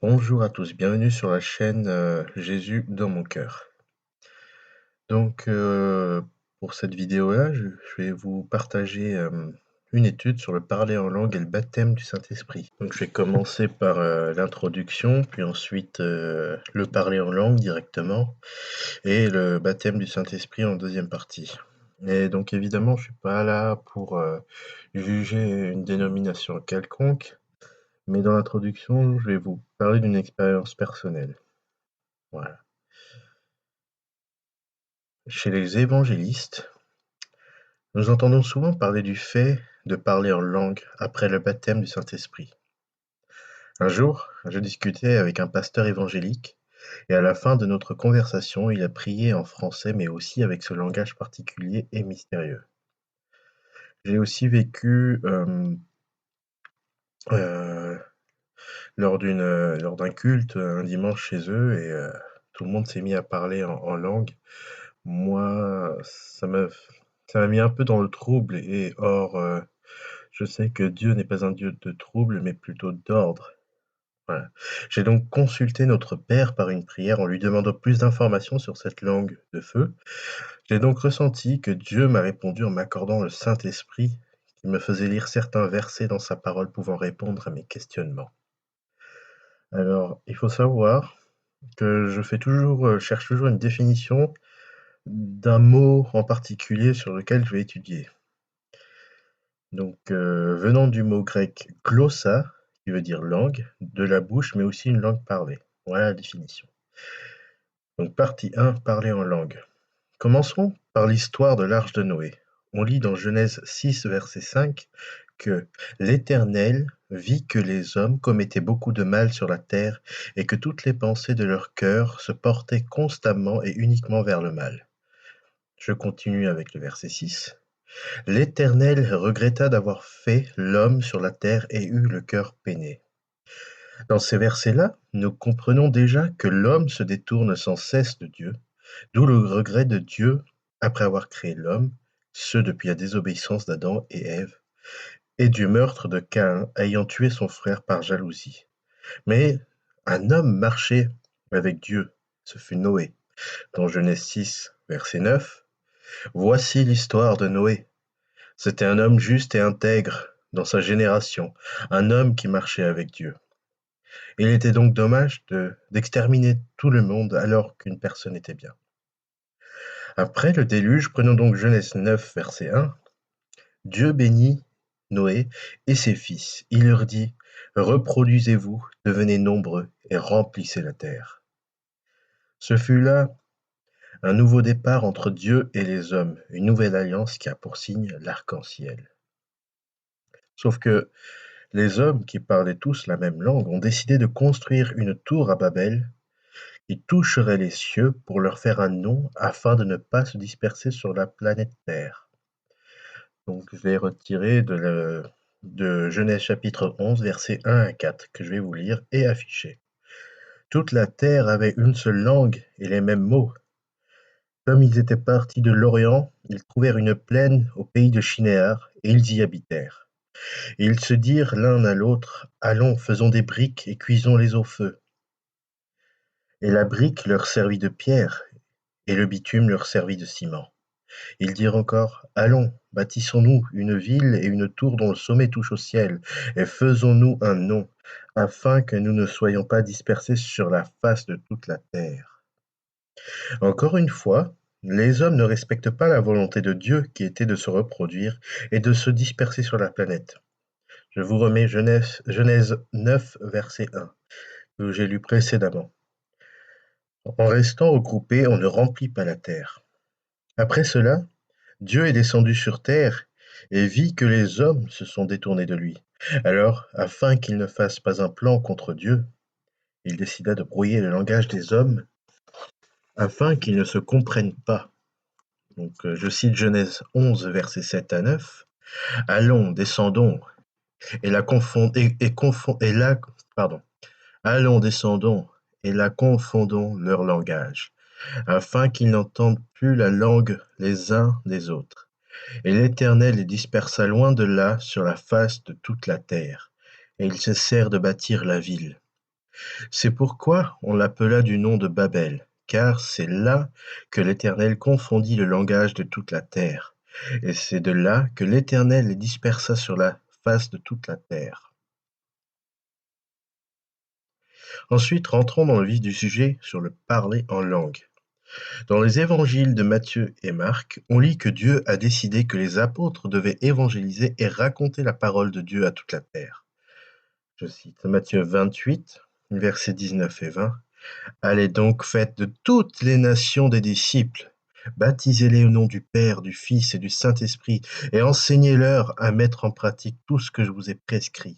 Bonjour à tous, bienvenue sur la chaîne Jésus dans mon cœur. Donc, pour cette vidéo-là, je vais vous partager une étude sur le parler en langue et le baptême du Saint-Esprit. Donc, je vais commencer par l'introduction, puis ensuite le parler en langue directement, et le baptême du Saint-Esprit en deuxième partie. Et donc, évidemment, je suis pas là pour juger une dénomination quelconque, mais dans l'introduction, je vais vous parler d'une expérience personnelle. Voilà. Chez les évangélistes, nous entendons souvent parler du fait de parler en langue après le baptême du Saint-Esprit. Un jour, je discutais avec un pasteur évangélique et à la fin de notre conversation, il a prié en français mais aussi avec ce langage particulier et mystérieux. J'ai aussi vécu euh, lors d'un culte un dimanche chez eux et tout le monde s'est mis à parler en langue. Moi, ça m'a mis un peu dans le trouble et or, je sais que Dieu n'est pas un Dieu de trouble, mais plutôt d'ordre. Voilà. J'ai donc consulté notre Père par une prière en lui demandant plus d'informations sur cette langue de feu. J'ai donc ressenti que Dieu m'a répondu en m'accordant le Saint-Esprit qui me faisait lire certains versets dans sa parole pouvant répondre à mes questionnements. Alors, il faut savoir que cherche toujours une définition d'un mot en particulier sur lequel je vais étudier. Donc, venant du mot grec glossa, qui veut dire langue, de la bouche, mais aussi une langue parlée. Voilà la définition. Donc, partie 1, parler en langue. Commençons par l'histoire de l'arche de Noé. On lit dans Genèse 6, verset 5, que l'Éternel vit que les hommes commettaient beaucoup de mal sur la terre et que toutes les pensées de leur cœur se portaient constamment et uniquement vers le mal. Je continue avec le verset 6. L'Éternel regretta d'avoir fait l'homme sur la terre et eut le cœur peiné. Dans ces versets-là, nous comprenons déjà que l'homme se détourne sans cesse de Dieu, d'où le regret de Dieu après avoir créé l'homme, ce depuis la désobéissance d'Adam et Ève, et du meurtre de Caïn ayant tué son frère par jalousie. Mais un homme marchait avec Dieu, ce fut Noé. Dans Genèse 6, verset 9, voici l'histoire de Noé. C'était un homme juste et intègre dans sa génération, un homme qui marchait avec Dieu. Il était donc dommage d'exterminer tout le monde alors qu'une personne était bien. Après le déluge, prenons donc Genèse 9, verset 1. Dieu bénit Noé et ses fils. Il leur dit, reproduisez-vous, devenez nombreux et remplissez la terre. Ce fut là un nouveau départ entre Dieu et les hommes, une nouvelle alliance qui a pour signe l'arc-en-ciel. Sauf que les hommes, qui parlaient tous la même langue, ont décidé de construire une tour à Babel qui toucherait les cieux pour leur faire un nom afin de ne pas se disperser sur la planète Terre. Donc je vais retirer de Genèse chapitre 11, versets 1 à 4, que je vais vous lire et afficher. Toute la terre avait une seule langue et les mêmes mots. Comme ils étaient partis de l'Orient, ils trouvèrent une plaine au pays de Shinéar et ils y habitèrent. Et ils se dirent l'un à l'autre, allons, faisons des briques et cuisons-les au feu. Et la brique leur servit de pierre, et le bitume leur servit de ciment. Ils dirent encore, allons, bâtissons-nous une ville et une tour dont le sommet touche au ciel, et faisons-nous un nom, afin que nous ne soyons pas dispersés sur la face de toute la terre. Encore une fois, les hommes ne respectent pas la volonté de Dieu qui était de se reproduire et de se disperser sur la planète. Je vous remets Genèse 9, verset 1, que j'ai lu précédemment. En restant regroupés, on ne remplit pas la terre. Après cela, Dieu est descendu sur terre et vit que les hommes se sont détournés de lui. Alors, afin qu'il ne fasse pas un plan contre Dieu, il décida de brouiller le langage des hommes afin qu'ils ne se comprennent pas. Donc, je cite Genèse 11, versets 7 à 9. Allons, descendons, et la confond, et la, pardon. Allons, descendons, et la confondons leur langage, afin qu'ils n'entendent plus la langue les uns des autres. Et l'Éternel les dispersa loin de là sur la face de toute la terre, et ils cessèrent de bâtir la ville. C'est pourquoi on l'appela du nom de Babel, car c'est là que l'Éternel confondit le langage de toute la terre, et c'est de là que l'Éternel les dispersa sur la face de toute la terre. Ensuite, rentrons dans le vif du sujet sur le parler en langue. Dans les évangiles de Matthieu et Marc, on lit que Dieu a décidé que les apôtres devaient évangéliser et raconter la parole de Dieu à toute la terre. Je cite Matthieu 28, versets 19 et 20. Allez donc, faites de toutes les nations des disciples, baptisez-les au nom du Père, du Fils et du Saint-Esprit, et enseignez-leur à mettre en pratique tout ce que je vous ai prescrit.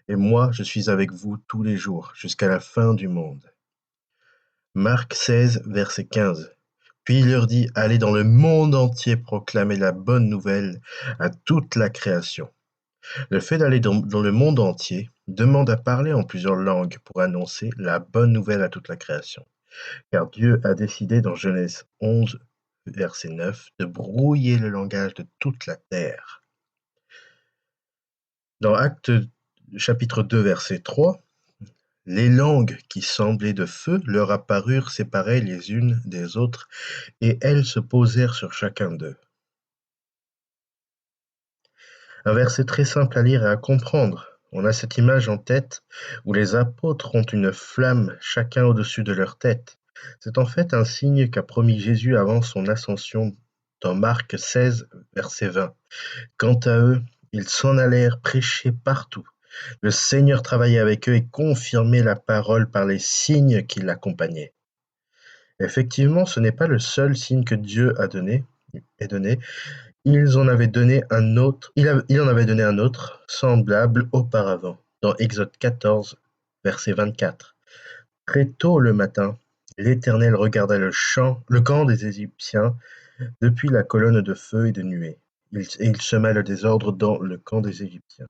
Et moi, je suis avec vous tous les jours, jusqu'à la fin du monde. Marc 16, verset 15. Puis il leur dit, allez dans le monde entier proclamer la bonne nouvelle à toute la création. Le fait d'aller dans le monde entier demande à parler en plusieurs langues pour annoncer la bonne nouvelle à toute la création. Car Dieu a décidé dans Genèse 11, verset 9, de brouiller le langage de toute la terre. Dans Actes chapitre 2, verset 3, les langues qui semblaient de feu leur apparurent séparées les unes des autres, et elles se posèrent sur chacun d'eux. Un verset très simple à lire et à comprendre. On a cette image en tête où les apôtres ont une flamme chacun au-dessus de leur tête. C'est en fait un signe qu'a promis Jésus avant son ascension dans Marc 16, verset 20. Quant à eux, ils s'en allèrent prêcher partout. Le Seigneur travaillait avec eux et confirmait la parole par les signes qui l'accompagnaient. Effectivement, ce n'est pas le seul signe que Dieu a donné. Il en avait donné un autre, semblable auparavant, dans Exode 14, verset 24. Très tôt le matin, l'Éternel regarda le camp des Égyptiens depuis la colonne de feu et de nuée, et il sema le désordre dans le camp des Égyptiens.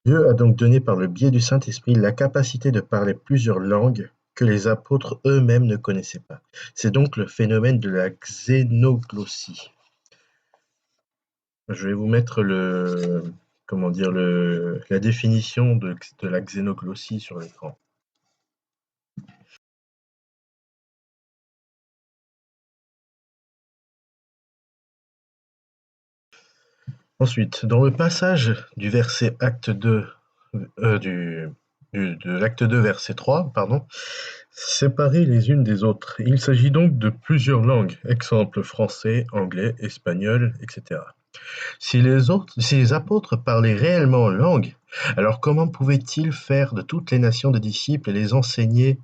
Dieu a donc donné par le biais du Saint-Esprit la capacité de parler plusieurs langues que les apôtres eux-mêmes ne connaissaient pas. C'est donc le phénomène de la xénoglossie. Je vais vous mettre la définition de la xénoglossie sur l'écran. Ensuite, dans le passage du verset acte 2, de l'acte 2, verset 3, pardon, séparées les unes des autres. Il s'agit donc de plusieurs langues, exemple français, anglais, espagnol, etc. Si les apôtres parlaient réellement en langue, alors comment pouvaient-ils faire de toutes les nations des disciples et les enseigner?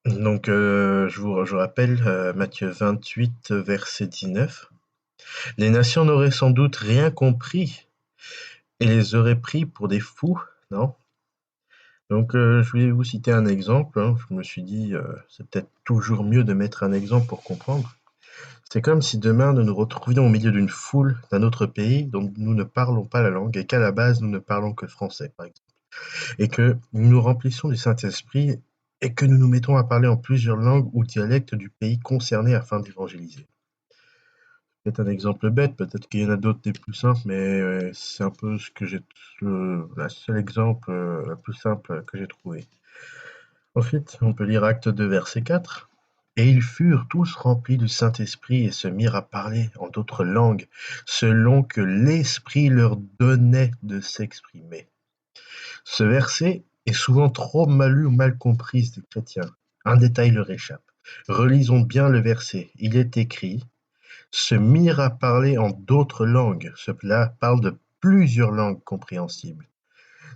Donc, je rappelle Matthieu 28, verset 19. Les nations n'auraient sans doute rien compris et les auraient pris pour des fous, non? Donc, je vais vous citer un exemple, hein. Je me suis dit, c'est peut-être toujours mieux de mettre un exemple pour comprendre. C'est comme si demain nous nous retrouvions au milieu d'une foule d'un autre pays dont nous ne parlons pas la langue et qu'à la base nous ne parlons que français, par exemple. Et que nous nous remplissons du Saint-Esprit et que nous nous mettons à parler en plusieurs langues ou dialectes du pays concerné afin d'évangéliser. C'est un exemple bête, peut-être qu'il y en a d'autres des plus simples, mais c'est un peu la seule exemple la plus simple que j'ai trouvé. Ensuite, on peut lire Acte 2, verset 4. Et ils furent tous remplis du Saint-Esprit et se mirent à parler en d'autres langues, selon que l'Esprit leur donnait de s'exprimer. Ce verset est souvent trop mal lu ou mal compris des chrétiens. Un détail leur échappe. Relisons bien le verset. Il est écrit se mirent à parler en d'autres langues. Cela parle de plusieurs langues compréhensibles.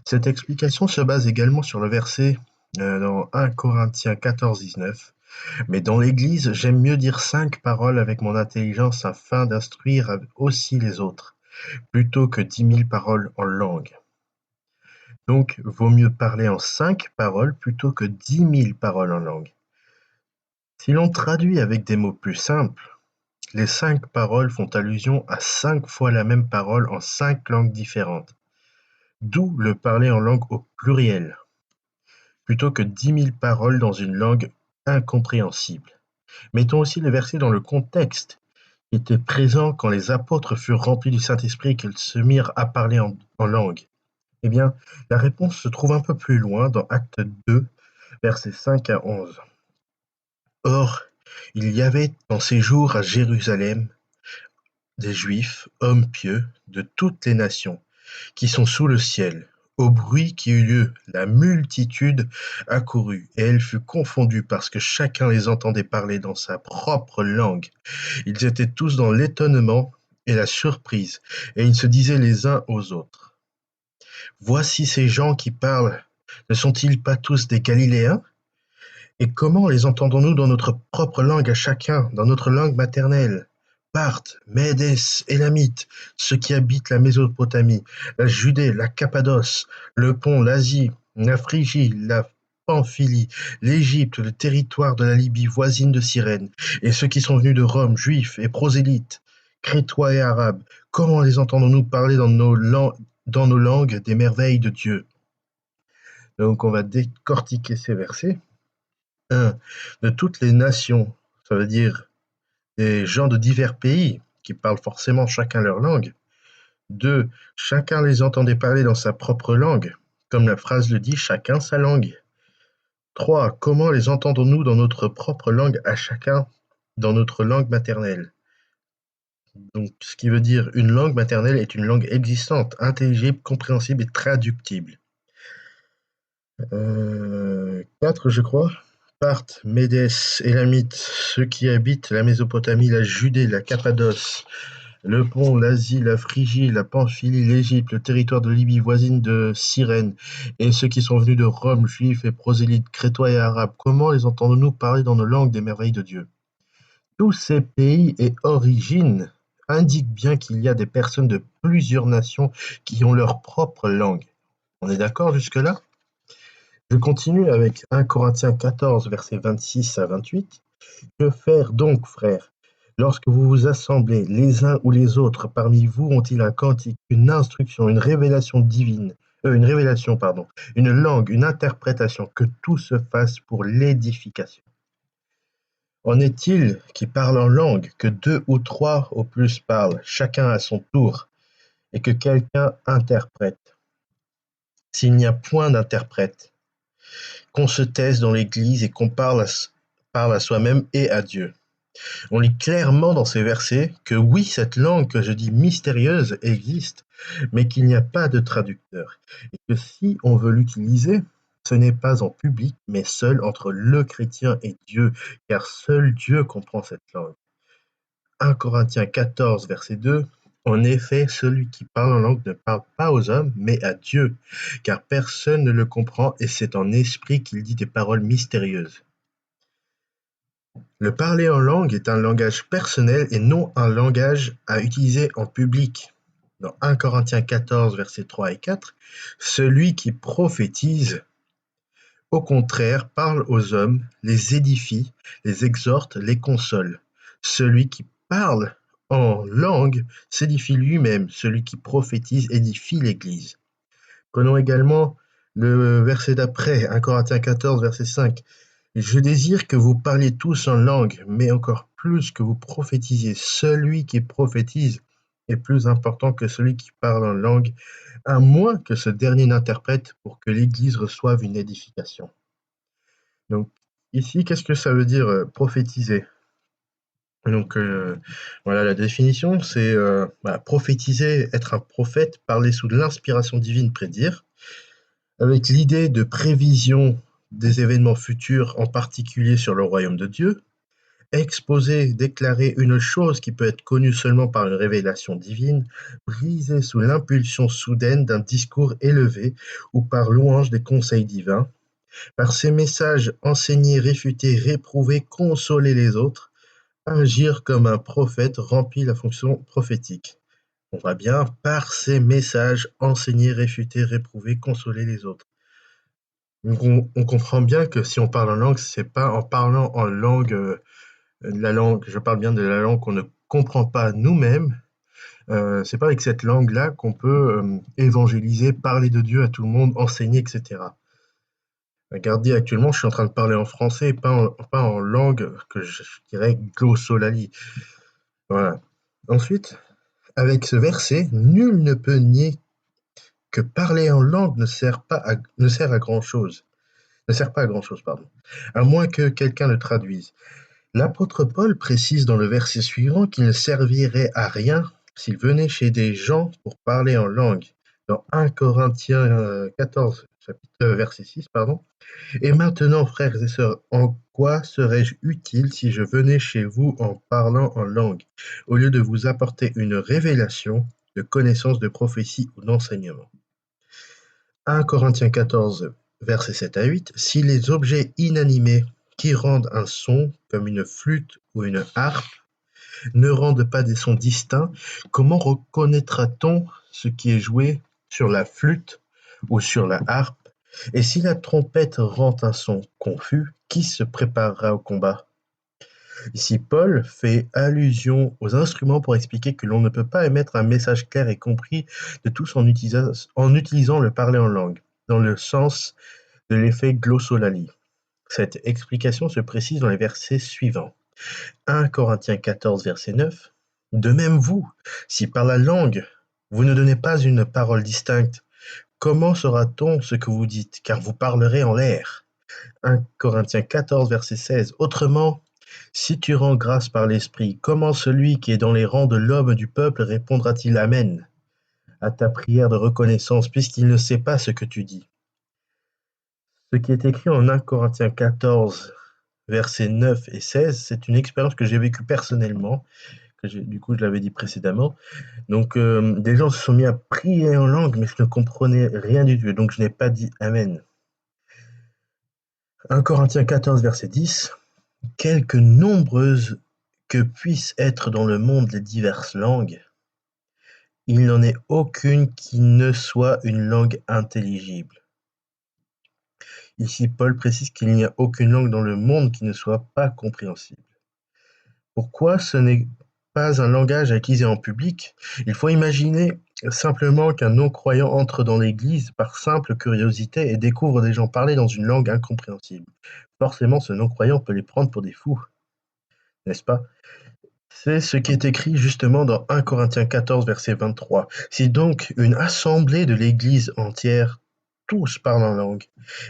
Cette explication se base également sur le verset dans 1 Corinthiens 14, 19. Mais dans l'Église, j'aime mieux dire 5 paroles avec mon intelligence afin d'instruire aussi les autres, plutôt que 10 000 paroles en langue. Donc, vaut mieux parler en 5 paroles plutôt que 10 000 paroles en langue. Si l'on traduit avec des mots plus simples, les 5 paroles font allusion à 5 fois la même parole en 5 langues différentes, d'où le parler en langue au pluriel, plutôt que 10 000 paroles dans une langue incompréhensible. Mettons aussi le verset dans le contexte qui était présent quand les apôtres furent remplis du Saint-Esprit et qu'ils se mirent à parler en langue. Eh bien, la réponse se trouve un peu plus loin dans Acte 2, versets 5 à 11. Or, il y avait en ces jours à Jérusalem des Juifs, hommes pieux, de toutes les nations, qui sont sous le ciel. Au bruit qui eut lieu, la multitude accourut, et elle fut confondue parce que chacun les entendait parler dans sa propre langue. Ils étaient tous dans l'étonnement et la surprise, et ils se disaient les uns aux autres: Voici ces gens qui parlent. Ne sont-ils pas tous des Galiléens? Et comment les entendons-nous dans notre propre langue à chacun, dans notre langue maternelle? Parthes, Médès, Élamites, ceux qui habitent la Mésopotamie, la Judée, la Cappadoce, le Pont, l'Asie, la Phrygie, la Pamphylie, l'Égypte, le territoire de la Libye voisine de Cyrène, et ceux qui sont venus de Rome, juifs et prosélytes, crétois et arabes, comment les entendons-nous parler dans nos langues des merveilles de Dieu? Donc on va décortiquer ces versets. 1. De toutes les nations, ça veut dire des gens de divers pays qui parlent forcément chacun leur langue. 2. Chacun les entendait parler dans sa propre langue, comme la phrase le dit, chacun sa langue. 3. Comment les entendons-nous dans notre propre langue à chacun, dans notre langue maternelle? Donc, ce qui veut dire une langue maternelle est une langue existante, intelligible, compréhensible et traductible. 4, je crois. Parthes, Médès, Élamites, ceux qui habitent la Mésopotamie, la Judée, la Cappadoce, le Pont, l'Asie, la Phrygie, la Pamphylie, l'Égypte, le territoire de Libye voisine de Cyrène, et ceux qui sont venus de Rome, juifs et prosélytes, crétois et arabes, comment les entendons-nous parler dans nos langues des merveilles de Dieu? Tous ces pays et origines indiquent bien qu'il y a des personnes de plusieurs nations qui ont leur propre langue. On est d'accord jusque-là? Je continue avec 1 Corinthiens 14, versets 26 à 28. Que faire donc, frères? Lorsque vous vous assemblez, les uns ou les autres parmi vous ont-ils un cantique, une instruction, une révélation divine, une langue, une interprétation, que tout se fasse pour l'édification. En est-il qui parlent en langue, que 2 ou 3 au plus parlent, chacun à son tour, et que quelqu'un interprète? S'il n'y a point d'interprète, qu'on se taise dans l'Église et qu'on parle à soi-même et à Dieu. On lit clairement dans ces versets que oui, cette langue que je dis mystérieuse existe, mais qu'il n'y a pas de traducteur. Et que si on veut l'utiliser, ce n'est pas en public, mais seul entre le chrétien et Dieu, car seul Dieu comprend cette langue. 1 Corinthiens 14, verset 2. En effet, celui qui parle en langue ne parle pas aux hommes, mais à Dieu, car personne ne le comprend, et c'est en esprit qu'il dit des paroles mystérieuses. Le parler en langue est un langage personnel et non un langage à utiliser en public. Dans 1 Corinthiens 14, versets 3 et 4, celui qui prophétise, au contraire, parle aux hommes, les édifie, les exhorte, les console. Celui qui parle en langue s'édifie lui-même. Celui qui prophétise édifie l'Église. Prenons également le verset d'après, 1 Corinthiens 14, verset 5. Je désire que vous parliez tous en langue, mais encore plus que vous prophétisiez. Celui qui prophétise est plus important que celui qui parle en langue, à moins que ce dernier n'interprète pour que l'Église reçoive une édification. Donc, ici, qu'est-ce que ça veut dire prophétiser? Donc, voilà la définition, c'est prophétiser, être un prophète, parler sous l'inspiration divine, prédire, avec l'idée de prévision des événements futurs, en particulier sur le royaume de Dieu. Exposer, déclarer une chose qui peut être connue seulement par une révélation divine, brisée sous l'impulsion soudaine d'un discours élevé ou par louange des conseils divins. Par ces messages, enseigner, réfuter, réprouver, consoler les autres, agir comme un prophète remplit la fonction prophétique. On voit bien, par ces messages, enseigner, réfuter, réprouver, consoler les autres. Donc on comprend bien que si on parle en langue, c'est pas en parlant en langue, la langue, je parle bien de la langue qu'on ne comprend pas nous-mêmes. C'est pas avec cette langue-là qu'on peut évangéliser, parler de Dieu à tout le monde, enseigner, etc. Regardez, actuellement, je suis en train de parler en français, pas en langue que je dirais glossolalie. Voilà. Ensuite, avec ce verset, nul ne peut nier que parler en langue ne sert à grand-chose. Ne sert pas à grand-chose, pardon. À moins que quelqu'un le traduise. L'apôtre Paul précise dans le verset suivant qu'il ne servirait à rien s'il venait chez des gens pour parler en langue. Dans 1 Corinthiens 14, verset 6, pardon. Et maintenant, frères et sœurs, en quoi serais-je utile si je venais chez vous en parlant en langue, au lieu de vous apporter une révélation, de connaissance, de prophétie ou d'enseignement? 1 Corinthiens 14, versets 7 à 8. Si les objets inanimés qui rendent un son, comme une flûte ou une harpe, ne rendent pas des sons distincts, comment reconnaîtra-t-on ce qui est joué sur la flûte ou sur la harpe? Et si la trompette rend un son confus, qui se préparera au combat? Ici, Paul fait allusion aux instruments pour expliquer que l'on ne peut pas émettre un message clair et compris de tous en utilisant le parler en langue, dans le sens de l'effet glossolalie. Cette explication se précise dans les versets suivants. 1 Corinthiens 14, verset 9. De même vous, si par la langue vous ne donnez pas une parole distincte, comment saura-t-on ce que vous dites, car vous parlerez en l'air? 1 Corinthiens 14, verset 16. Autrement, si tu rends grâce par l'Esprit, comment celui qui est dans les rangs de l'homme du peuple répondra-t-il Amen à ta prière de reconnaissance, puisqu'il ne sait pas ce que tu dis? Ce qui est écrit en 1 Corinthiens 14, versets 9 et 16, c'est une expérience que j'ai vécue personnellement, du coup je l'avais dit précédemment. Donc des gens se sont mis à prier en langue, mais je ne comprenais rien du tout, donc je n'ai pas dit Amen. 1 Corinthiens 14, verset 10. Quelque nombreuses que puissent être dans le monde les diverses langues, il n'en est aucune qui ne soit une langue intelligible. Ici, Paul précise qu'il n'y a aucune langue dans le monde qui ne soit pas compréhensible. Pourquoi ce n'est pas un langage à utiliser en public? Il faut imaginer simplement qu'un non-croyant entre dans l'église par simple curiosité et découvre des gens parler dans une langue incompréhensible. Forcément, ce non-croyant peut les prendre pour des fous, n'est-ce pas? C'est ce qui est écrit justement dans 1 Corinthiens 14, verset 23. Si donc une assemblée de l'Église entière, tous parlent en langue,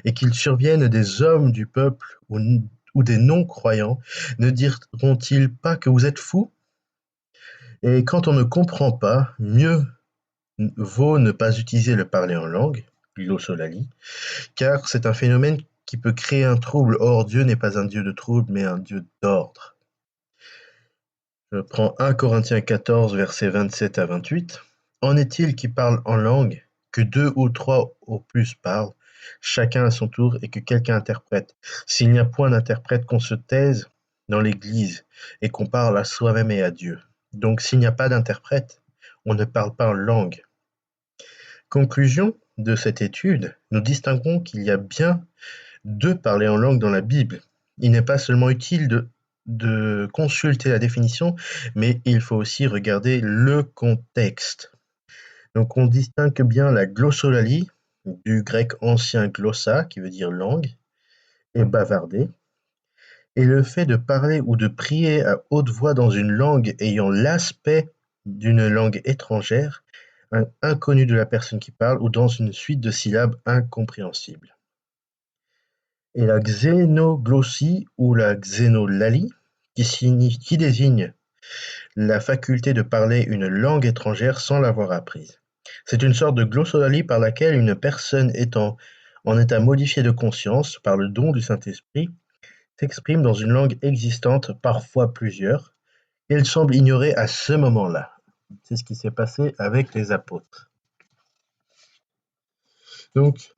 et qu'il survienne des hommes du peuple ou des non-croyants, ne diront-ils pas que vous êtes fous? Et quand on ne comprend pas, mieux vaut ne pas utiliser le parler en langue, glossolalie, car c'est un phénomène qui peut créer un trouble. Or, Dieu n'est pas un Dieu de trouble, mais un Dieu d'ordre. Je prends 1 Corinthiens 14, versets 27 à 28. En est-il qui parle en langue, que 2 ou 3 au plus parlent, chacun à son tour, et que quelqu'un interprète? S'il n'y a point d'interprète, qu'on se taise dans l'Église et qu'on parle à soi-même et à Dieu. Donc s'il n'y a pas d'interprète, on ne parle pas en langue. Conclusion de cette étude, nous distinguons qu'il y a bien deux parler en langue dans la Bible. Il n'est pas seulement utile de consulter la définition, mais il faut aussi regarder le contexte. Donc on distingue bien la glossolalie, du grec ancien glossa, qui veut dire langue, et bavarder, et le fait de parler ou de prier à haute voix dans une langue ayant l'aspect d'une langue étrangère, inconnue de la personne qui parle, ou dans une suite de syllabes incompréhensibles. Et la xénoglossie ou la xénolalie, qui désigne la faculté de parler une langue étrangère sans l'avoir apprise. C'est une sorte de glossolalie par laquelle une personne étant en état modifié de conscience par le don du Saint-Esprit s'exprime dans une langue existante, parfois plusieurs, qu'elle semble ignorer à ce moment-là. C'est ce qui s'est passé avec les apôtres. Donc,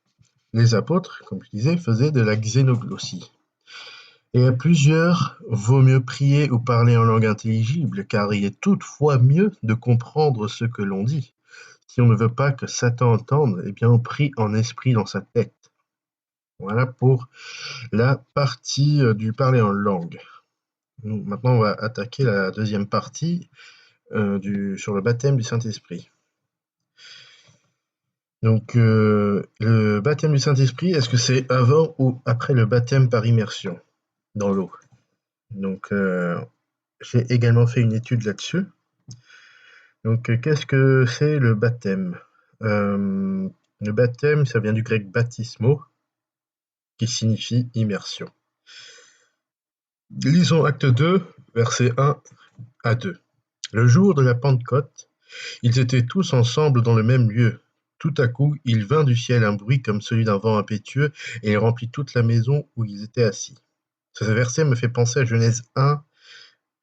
les apôtres, comme je disais, faisaient de la xénoglossie. Et à plusieurs, vaut mieux prier ou parler en langue intelligible, car il est toutefois mieux de comprendre ce que l'on dit. Si on ne veut pas que Satan entende, eh bien on prie en esprit dans sa tête. Voilà pour la partie du parler en langue. Maintenant, on va attaquer la deuxième partie sur le baptême du Saint-Esprit. Donc, le baptême du Saint-Esprit, est-ce que c'est avant ou après le baptême par immersion dans l'eau? Donc, j'ai également fait une étude là-dessus. Donc, qu'est-ce que c'est le baptême? Le baptême, ça vient du grec baptismo, qui signifie immersion. Lisons Acte 2, versets 1 à 2. Le jour de la Pentecôte, ils étaient tous ensemble dans le même lieu. Tout à coup, il vint du ciel un bruit comme celui d'un vent impétueux, et il remplit toute la maison où ils étaient assis. Ce verset me fait penser à Genèse 1,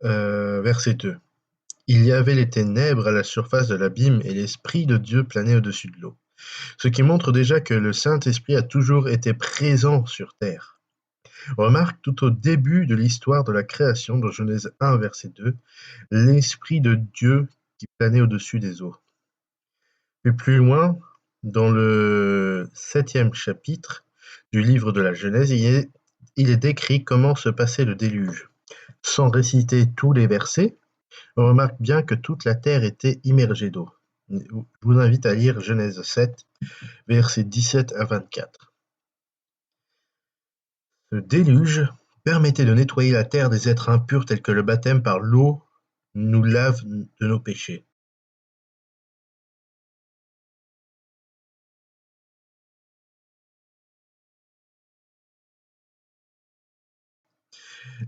verset 2. Il y avait les ténèbres à la surface de l'abîme, et l'Esprit de Dieu planait au-dessus de l'eau. Ce qui montre déjà que le Saint-Esprit a toujours été présent sur terre. Remarque tout au début de l'histoire de la création, dans Genèse 1, verset 2, l'Esprit de Dieu qui planait au-dessus des eaux. Puis plus loin, dans le 7e chapitre du livre de la Genèse, il est décrit comment se passait le déluge. Sans réciter tous les versets, on remarque bien que toute la terre était immergée d'eau. Je vous invite à lire Genèse 7, versets 17 à 24. Ce déluge permettait de nettoyer la terre des êtres impurs tels que le baptême par l'eau nous lave de nos péchés.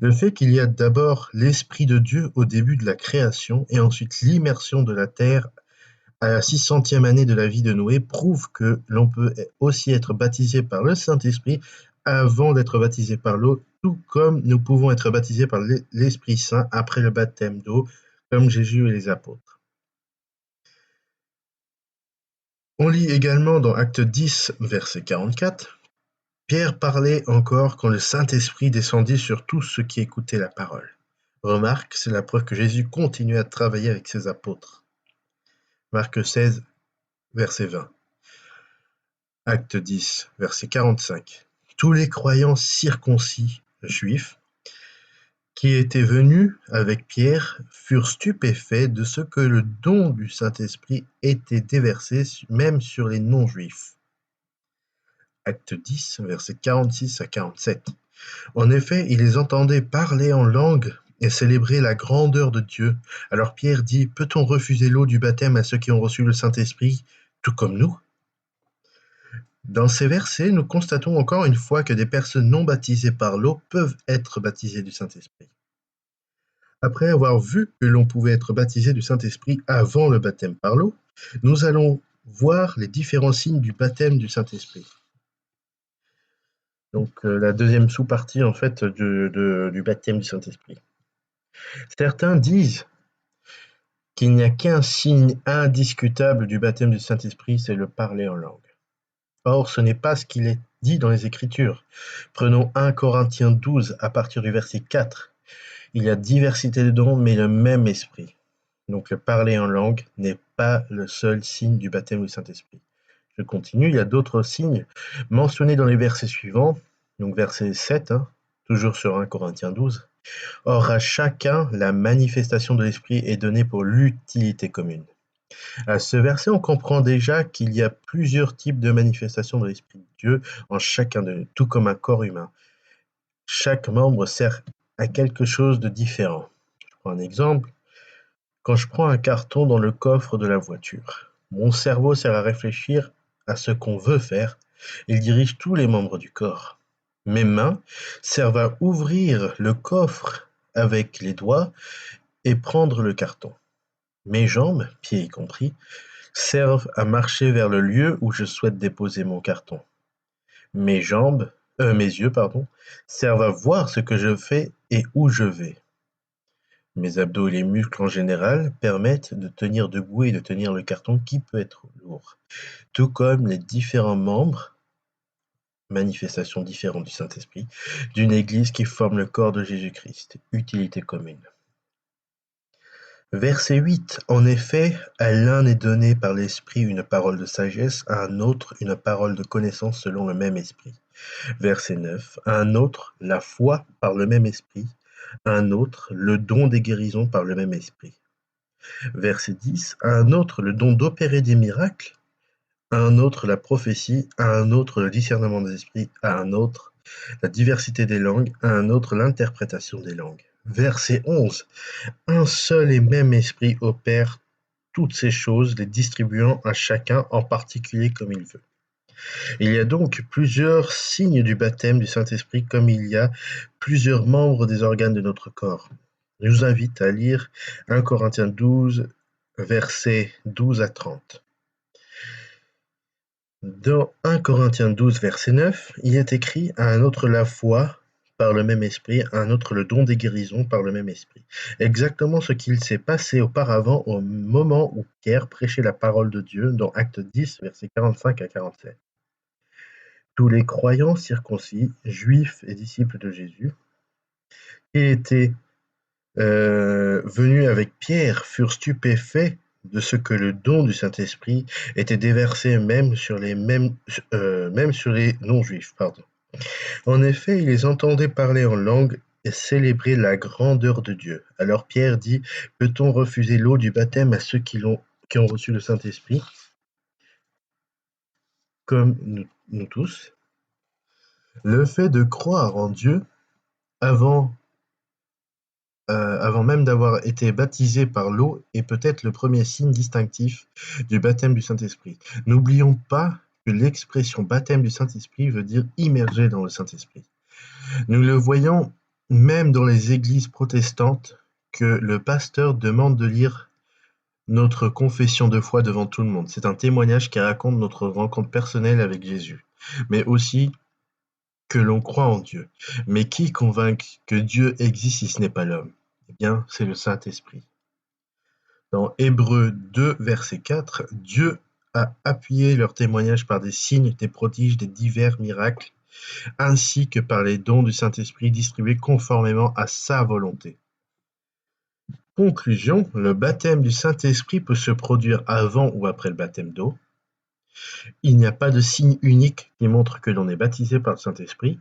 Le fait qu'il y a d'abord l'Esprit de Dieu au début de la création et ensuite l'immersion de la terre à la 600e année de la vie de Noé prouve que l'on peut aussi être baptisé par le Saint-Esprit avant d'être baptisé par l'eau, tout comme nous pouvons être baptisés par l'Esprit Saint après le baptême d'eau, comme Jésus et les apôtres. On lit également dans Acte 10, verset 44, Pierre parlait encore quand le Saint-Esprit descendit sur tous ceux qui écoutaient la parole. Remarque, c'est la preuve que Jésus continuait à travailler avec ses apôtres. Marc 16, verset 20. Acte 10, verset 45. Tous les croyants circoncis, juifs, qui étaient venus avec Pierre furent stupéfaits de ce que le don du Saint-Esprit était déversé même sur les non-juifs. Acte 10, versets 46 à 47. En effet, ils les entendaient parler en langue et célébrer la grandeur de Dieu. Alors Pierre dit, peut-on refuser l'eau du baptême à ceux qui ont reçu le Saint-Esprit, tout comme nous? Dans ces versets, nous constatons encore une fois que des personnes non baptisées par l'eau peuvent être baptisées du Saint-Esprit. Après avoir vu que l'on pouvait être baptisé du Saint-Esprit avant le baptême par l'eau, nous allons voir les différents signes du baptême du Saint-Esprit. Donc la deuxième sous-partie en fait du baptême du Saint-Esprit. Certains disent qu'il n'y a qu'un signe indiscutable du baptême du Saint-Esprit, c'est le parler en langue. Or, ce n'est pas ce qu'il est dit dans les Écritures. Prenons 1 Corinthiens 12 à partir du verset 4. Il y a diversité de dons, mais le même esprit. Donc le parler en langue n'est pas le seul signe du baptême du Saint-Esprit. Je continue, il y a d'autres signes mentionnés dans les versets suivants. Donc verset 7, toujours sur 1 Corinthiens 12. Or à chacun, la manifestation de l'Esprit est donnée pour l'utilité commune. À ce verset, on comprend déjà qu'il y a plusieurs types de manifestations de l'Esprit de Dieu en chacun de nous, tout comme un corps humain. Chaque membre sert à quelque chose de différent. Je prends un exemple. Quand je prends un carton dans le coffre de la voiture, mon cerveau sert à réfléchir à ce qu'on veut faire. Il dirige tous les membres du corps. Mes mains servent à ouvrir le coffre avec les doigts et prendre le carton. Mes jambes, pieds y compris, servent à marcher vers le lieu où je souhaite déposer mon carton. Mes yeux, servent à voir ce que je fais et où je vais. Mes abdos et les muscles en général permettent de tenir debout et de tenir le carton qui peut être lourd. Tout comme les différents membres, manifestations différentes du Saint-Esprit, d'une Église qui forme le corps de Jésus-Christ, utilité commune. Verset 8. En effet, à l'un est donné par l'Esprit une parole de sagesse, à un autre une parole de connaissance selon le même Esprit. Verset 9. À un autre, la foi par le même Esprit, à un autre, le don des guérisons par le même Esprit. Verset 10. À un autre, le don d'opérer des miracles, à un autre, la prophétie, à un autre, le discernement des esprits, à un autre, la diversité des langues, à un autre, l'interprétation des langues. Verset 11. Un seul et même esprit opère toutes ces choses, les distribuant à chacun en particulier comme il veut. Il y a donc plusieurs signes du baptême du Saint-Esprit comme il y a plusieurs membres des organes de notre corps. Je vous invite à lire 1 Corinthiens 12, versets 12 à 30. Dans 1 Corinthiens 12, verset 9, il est écrit à un autre la foi par le même esprit, à un autre le don des guérisons par le même esprit. Exactement ce qu'il s'est passé auparavant au moment où Pierre prêchait la parole de Dieu dans Acte 10, versets 45 à 47. Tous les croyants circoncis, juifs et disciples de Jésus, qui étaient venus avec Pierre furent stupéfaits de ce que le don du Saint-Esprit était déversé même sur les non-juifs. Pardon. En effet, ils les entendaient parler en langue et célébrer la grandeur de Dieu. Alors Pierre dit, peut-on refuser l'eau du baptême à ceux qui ont reçu le Saint-Esprit, comme nous tous? Le fait de croire en Dieu avant avant même d'avoir été baptisé par l'eau est peut-être le premier signe distinctif du baptême du Saint-Esprit. N'oublions pas que l'expression baptême du Saint-Esprit veut dire immerger dans le Saint-Esprit. Nous le voyons même dans les églises protestantes que le pasteur demande de lire notre confession de foi devant tout le monde. C'est un témoignage qui raconte notre rencontre personnelle avec Jésus, mais aussi que l'on croit en Dieu. Mais qui convainc que Dieu existe si ce n'est pas l'homme? Eh bien, c'est le Saint-Esprit. Dans Hébreux 2, verset 4, Dieu a appuyé leur témoignage par des signes, des prodiges, des divers miracles, ainsi que par les dons du Saint-Esprit distribués conformément à sa volonté. Conclusion, le baptême du Saint-Esprit peut se produire avant ou après le baptême d'eau. Il n'y a pas de signe unique qui montre que l'on est baptisé par le Saint-Esprit.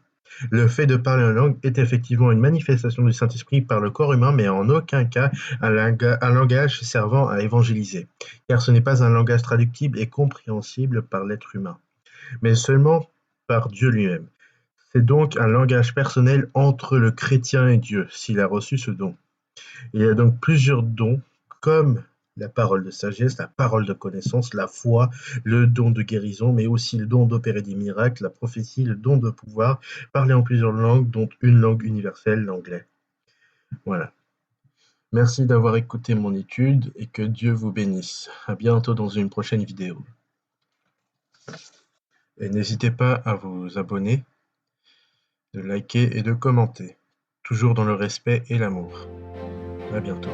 Le fait de parler en langue est effectivement une manifestation du Saint-Esprit par le corps humain, mais en aucun cas un langage servant à évangéliser, car ce n'est pas un langage traductible et compréhensible par l'être humain, mais seulement par Dieu lui-même. C'est donc un langage personnel entre le chrétien et Dieu, s'il a reçu ce don. Il y a donc plusieurs dons, comme la parole de sagesse, la parole de connaissance, la foi, le don de guérison, mais aussi le don d'opérer des miracles, la prophétie, le don de pouvoir, parler en plusieurs langues, dont une langue universelle, l'anglais. Voilà. Merci d'avoir écouté mon étude et que Dieu vous bénisse. À bientôt dans une prochaine vidéo. Et n'hésitez pas à vous abonner, de liker et de commenter, toujours dans le respect et l'amour. À bientôt.